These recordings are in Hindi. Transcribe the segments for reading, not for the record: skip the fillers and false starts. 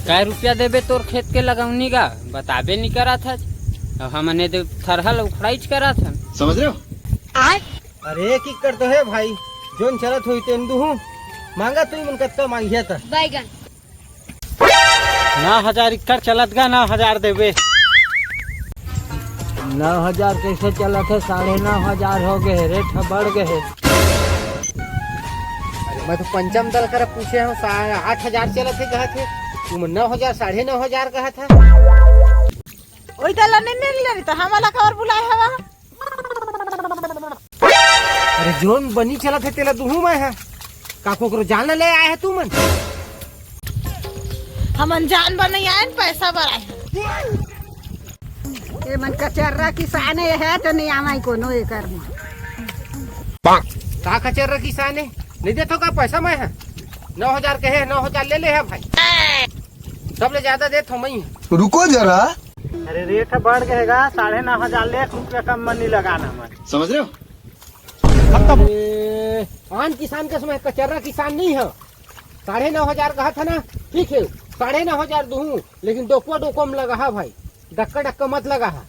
क्या रुपया देबे तोर खेत के लगौनी का बताबे नहीं करा था। हमने तो थरहल उखड़ाइच करा था। समझ रहे हो? अरे एक कर तो है भाई, जोन चलत हुई तेन दूँ मांगा तू मन कत्तो मांगिया था बैगन 9,000 इक्कर चलत गा 9,000 देबे। 9,000 कैसे चलत है? 9,500 हो गए, रेट बढ़ गए। अरे मैं तो पंचम दल कर पूछे हूँ 8,000 चलत है कहा थे, तुम 9,000 9,500 कहा था। ओई दल नहीं मिल तो हमला का और बुलाए हवा। अरे जोन बनी चलत है तेला दूँ मैं है काको करो जान ले आए है तू मन। हमन जान बन आए पैसा बढ़ाए ये मन कचर्रा किसान है तो नहीं आमाई कोनो एकर में का कचर्रा किसान है नहीं देतो का पैसा मैं है 9,000 कहे 9,000 ले ले है भाई, सबले ज्यादा दे तो मैं। रुको जरा। अरे रेट बढ़ गएगा 9,500 लाख रुपया कम मन नहीं लगाना मैं। समझ रहे हो? आन किसान का समय कचर्रा किसान नहीं है। 9,500 कहा था ना, ठीक है 9,500 दूँ, लेकिन डोको में लगा है भाई, डक्का मत लगा है।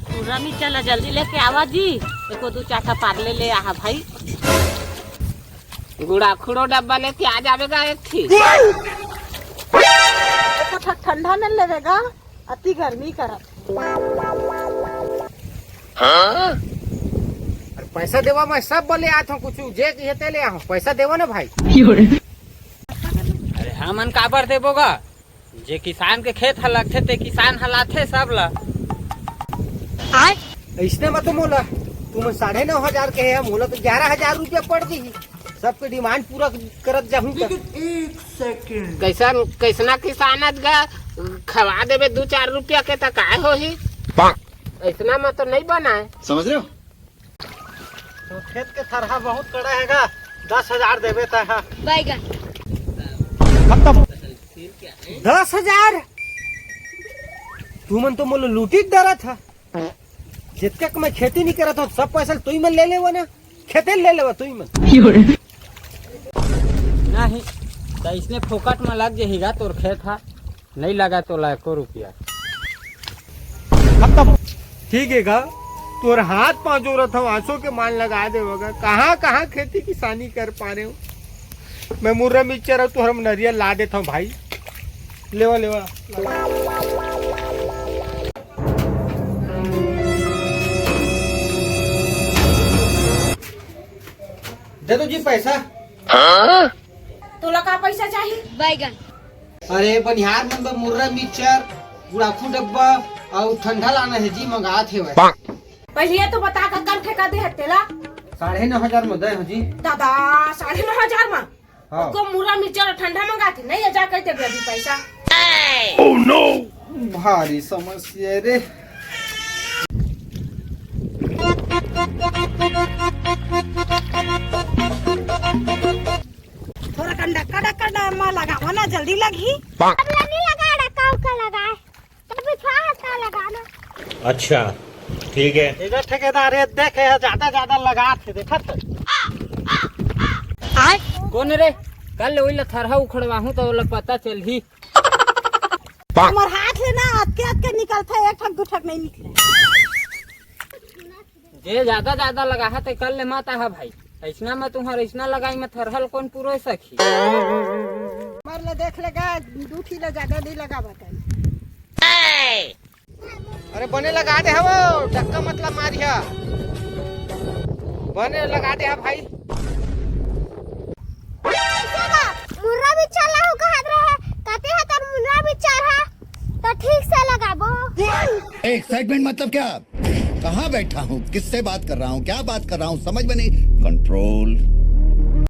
पूरा नहीं चला, जल्दी लेके आवा जी। देखो 2-4 पार्ले ले आहा भाई। गुड़ा खुड़ो डब्बा लेके आ जाएगा एक थी। ठंडा नहीं लगेगा, अति गर्मी करत। अरे पैसा देवा मैं सब बोले आता हूँ, कुछ जे कहते ले आओ पैसा देवो ना भाई। अरे हमन काबर देबोगा, जे किसान के खेत हलाथे ते किसान हलाथे सब ला। इसने मत मोला तुम 9,500 के है, मोला तो 11,000 रुपया पड़ दी। सबके डिमांड पूरा करत जाऊँ। कैसना किसानत गा खवा देबे 2-4 रुपया के तक आए हो ही, इतना में तो नहीं बना है। समझ रहे हो? तो खेत के थरहा बहुत कड़ा हैगा, 10,000 देवे ता बैगन 10,000 तू मन तो मोला लूटी डरा था। जितका मैं खेती नहीं करा था सब पैसा तू ही मन ले लेवा ना, खेते ले लेवा तू ही मन नहीं तो इसने फोकट में लग जाएगा तोर खेत हा, नहीं लगा तो लाखों रुपया। ठीक है गा, तोर हाथ पाँव जोड़त हूँ, आंसू के मान लगा देगा। कहाँ खेती किसानी कर पा रहे हो। मैं मुर्रा मिक्सचर और तुहर नरियल ला देता हूँ भाई, लेवा दे दो जी पैसा। तोला का पैसा चाहिए? बैगन अरे बनिहार मन बर मुर्रा मिक्सचर गुड़ाखू डब्बा और ठंडा लाना है जी, मंगा थे भाई। पहले तो बता का कम ठेका दे तेला 9,500 में दे हो जी। दादा 9,500 में हाँ। को मुरा मिर्चा ठंडा मंगाते नहीं जा कहते अभी पैसा। ओह नो, भारी समस्या रे। थोड़ा कंडा मां लगावा ना, जल्दी लगी। अब नहीं लगा डका का लगा तो बिछा का लगाना। अच्छा ठीक है। एगो ठेकेदार है देखे ज्यादा लगा थे देखत। कौन रे कल वही ला थरहा उखड़वाहू तो ओला पता चल ही। हमार हाथ ले ना अटके निकलता, एक ठक 2 ठक नहीं निकले। जे ज्यादा लगा है तो कल ले माता है भाई, ऐसना में तुम्हारा ऐसना लगाई में थरहल कौन पूरा सखी। मार ले देख लेगा 2 किलो ज्यादा नहीं लगा बता। अरे बने लगा दे हो, टक्का मतलब मारिया बने लगा दे भाई। मुर्रा भी चला हो कहत रहे, कहते है तर मुर्रा भी चढ़ा तो ठीक से लगाबो। एक्साइटमेंट मतलब क्या? कहाँ बैठा हूँ, किससे बात कर रहा हूँ, क्या बात कर रहा हूँ, समझ में नहीं। कंट्रोल